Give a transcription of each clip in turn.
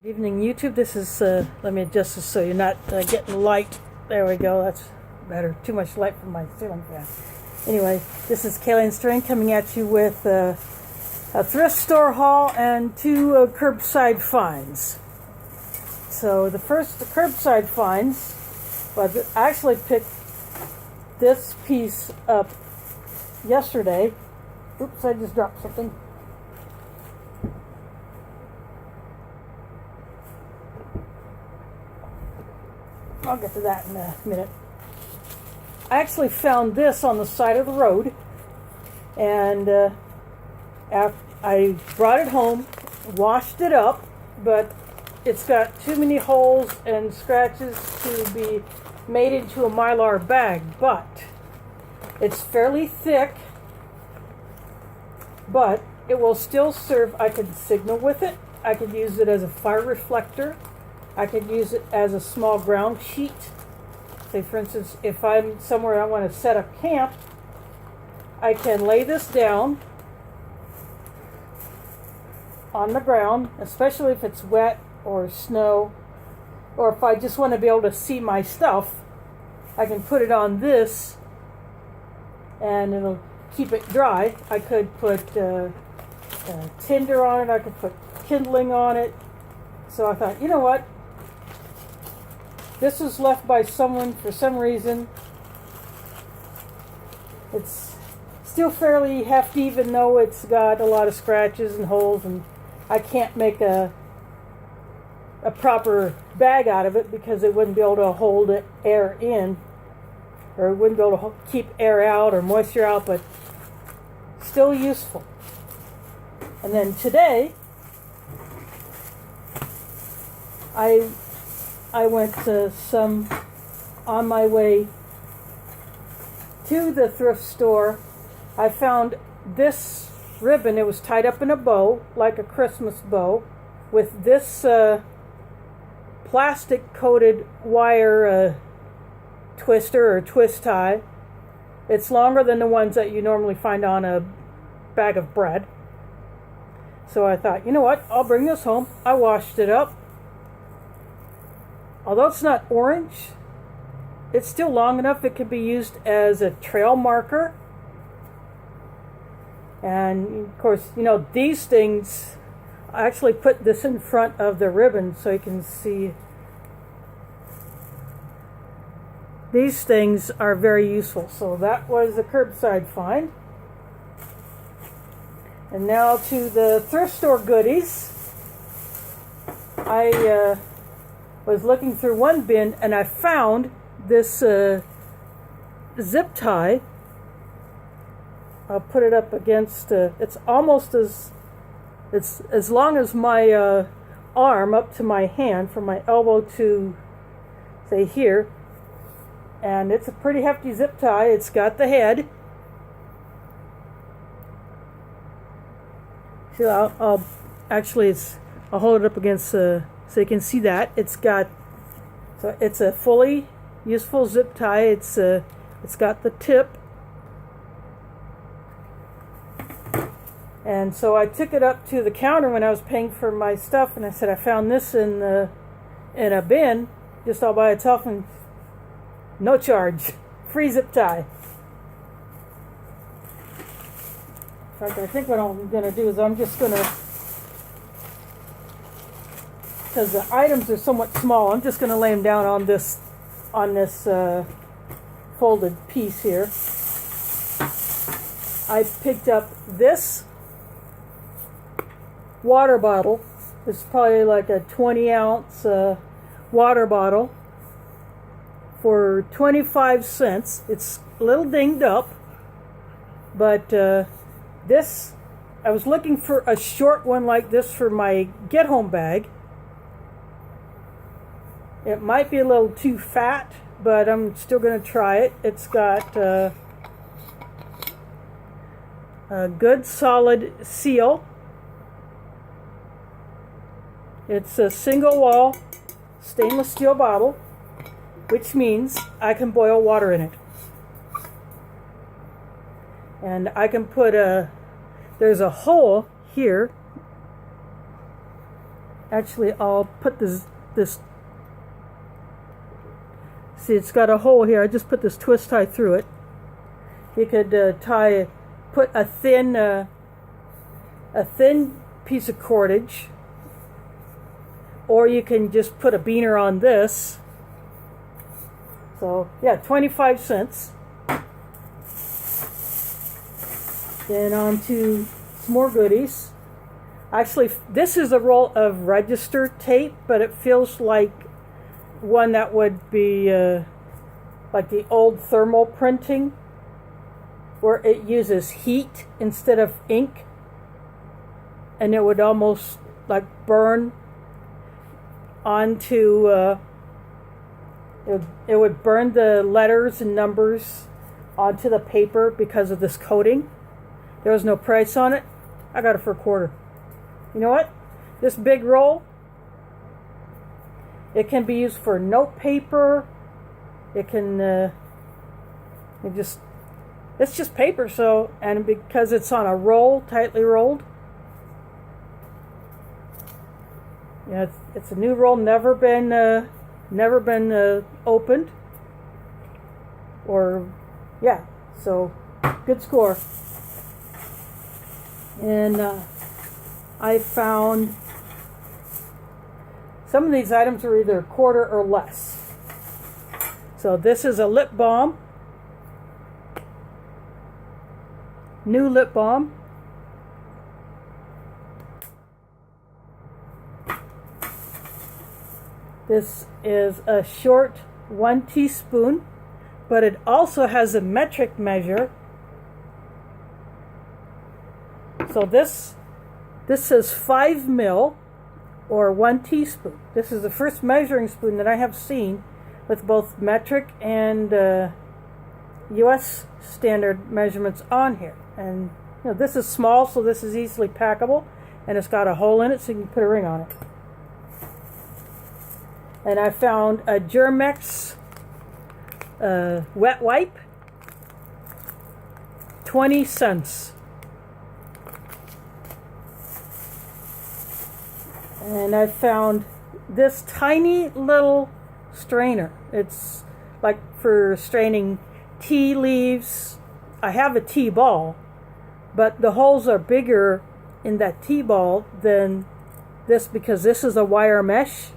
Evening YouTube, this is, let me adjust this so you're not getting light. There we go, that's better. Too much light from my ceiling fan. Anyway, this is Kayleen Strain coming at you with a thrift store haul and two curbside finds. So the first, the curbside finds, but I actually picked this piece up yesterday. Oops, I just dropped something. I'll get to that in a minute. I actually found this on the side of the road, and I brought it home, washed it up, but it's got too many holes and scratches to be made into a Mylar bag, but it's fairly thick, but it will still serve. I could signal with it. I could use it as a fire reflector. I could use it as a small ground sheet. Say, for instance, if I'm somewhere I want to set up camp, I can lay this down on the ground, especially if it's wet or snow, or if I just want to be able to see my stuff, I can put it on this and it'll keep it dry. I could put tinder on it, I could put kindling on it. So I thought, you know what? This was left by someone for some reason. It's still fairly hefty, even though it's got a lot of scratches and holes, and I can't make a proper bag out of it because it wouldn't be able to hold air in, or it wouldn't be able to keep air out or moisture out, but still useful. And then today, I went on my way to the thrift store. I found this ribbon. It was tied up in a bow, like a Christmas bow, with this plastic coated wire twister or twist tie. It's longer than the ones that you normally find on a bag of bread. So I thought, you know what, I'll bring this home. I washed it up. Although it's not orange, it's still long enough it could be used as a trail marker. And of course, you know, these things, I actually put this in front of the ribbon so you can see. These things are very useful. So that was a curbside find. And now to the thrift store goodies. I was looking through one bin and I found this zip tie. I'll put it up against, it's almost it's as long as my arm up to my hand, from my elbow to, say, here. And it's a pretty hefty zip tie. It's got the head. So I'll hold it up against so you can see that it's a fully useful zip tie. It's got the tip, and so I took it up to the counter when I was paying for my stuff, and I said I found this in a bin just all by itself, and no charge, free zip tie. In fact, I think what I'm going to do is I'm just going to, because the items are somewhat small, I'm just going to lay them down on this folded piece here. I picked up this water bottle. It's probably like a 20-ounce water bottle for 25 cents. It's a little dinged up, but this, I was looking for a short one like this for my get-home bag. It might be a little too fat, but I'm still going to try it. It's got a good solid seal. It's a single wall stainless steel bottle, which means I can boil water in it. And I can put there's a hole here Actually, I'll put this, see, it's got a hole here. I just put this twist tie through it. You could put a thin piece of cordage, or you can just put a beaner on this. So yeah, 25 cents. Then on to some more goodies. Actually, this is a roll of register tape, but it feels like one that would be like the old thermal printing, where it uses heat instead of ink, and it would almost like burn onto, it would burn the letters and numbers onto the paper because of this coating. There was no price on it. I got it for $0.25. You know what? This big roll, it can be used for note paper. It can, it's just paper, so, and because it's on a roll, tightly rolled. Yeah, it's a new roll, never been opened. Or, yeah, so good score. And I found some of these items are either $0.25 or less. So this is a lip balm. New lip balm. This is a short 1 teaspoon, but it also has a metric measure. So this says 5 mil or 1 teaspoon. This is the first measuring spoon that I have seen with both metric and US standard measurements on here. And you know, this is small, so this is easily packable, and it's got a hole in it so you can put a ring on it. And I found a Germex wet wipe, 20 cents. And I found this tiny little strainer. It's like for straining tea leaves. I have a tea ball, but the holes are bigger in that tea ball than this because this is a wire mesh.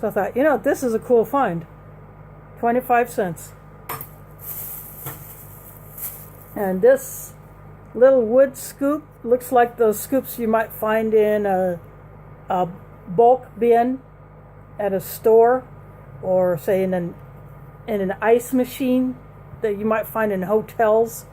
So I thought, you know, this is a cool find. 25 cents. And this little wood scoop looks like those scoops you might find in a bulk bin at a store, or say in an ice machine that you might find in hotels,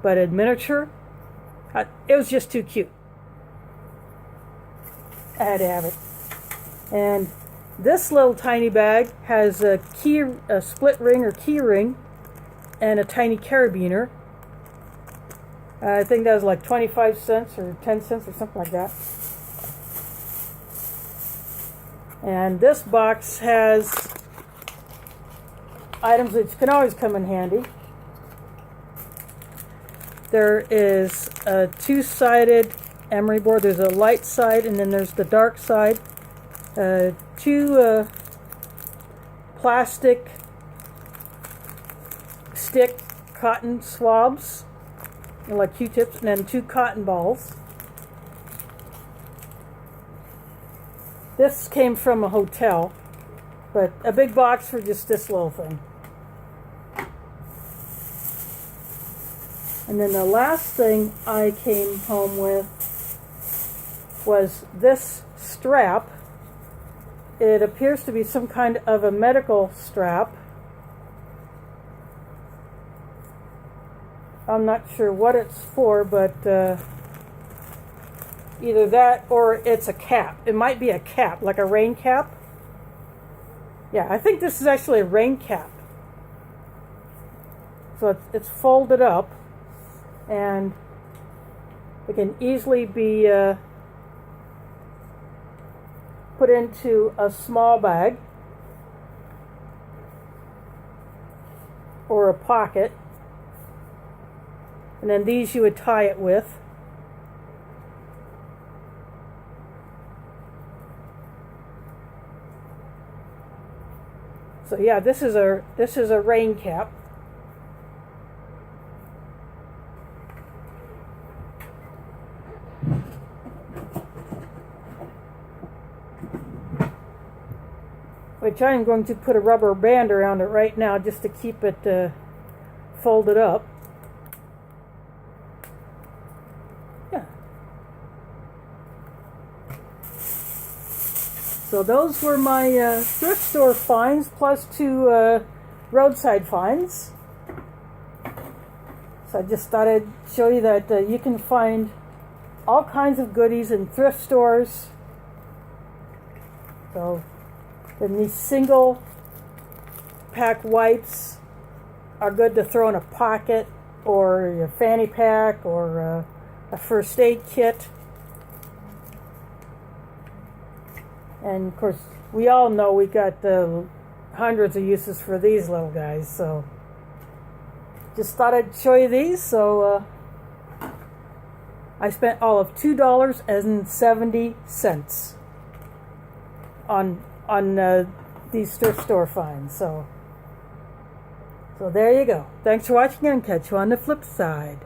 but in miniature. It was just too cute. I had to have it. And this little tiny bag has a split ring or key ring and a tiny carabiner. I think that was like 25 cents or 10 cents or something like that. And this box has items which can always come in handy. There is a two-sided emery board. There's a light side and then there's the dark side. Two plastic stick cotton swabs, like Q-tips, and then 2 cotton balls. This came from a hotel, but a big box for just this little thing. And then the last thing I came home with was this strap. It appears to be some kind of a medical strap. I'm not sure what it's for, but either that or it's a cap. It might be a cap, like a rain cap. Yeah, I think this is actually a rain cap. So it's folded up, and it can easily be put into a small bag or a pocket, and then these you would tie it with. So yeah, this is a rain cap. Which I'm going to put a rubber band around it right now just to keep it folded up. Yeah. So those were my thrift store finds plus 2 roadside finds. So I just thought I'd show you that you can find all kinds of goodies in thrift stores. So then these single pack wipes are good to throw in a pocket or a fanny pack or a first aid kit. And of course, we all know we got hundreds of uses for these little guys. So just thought I'd show you these. So I spent all of $2.70 on these thrift store finds. So there you go. Thanks for watching and catch you on the flip side.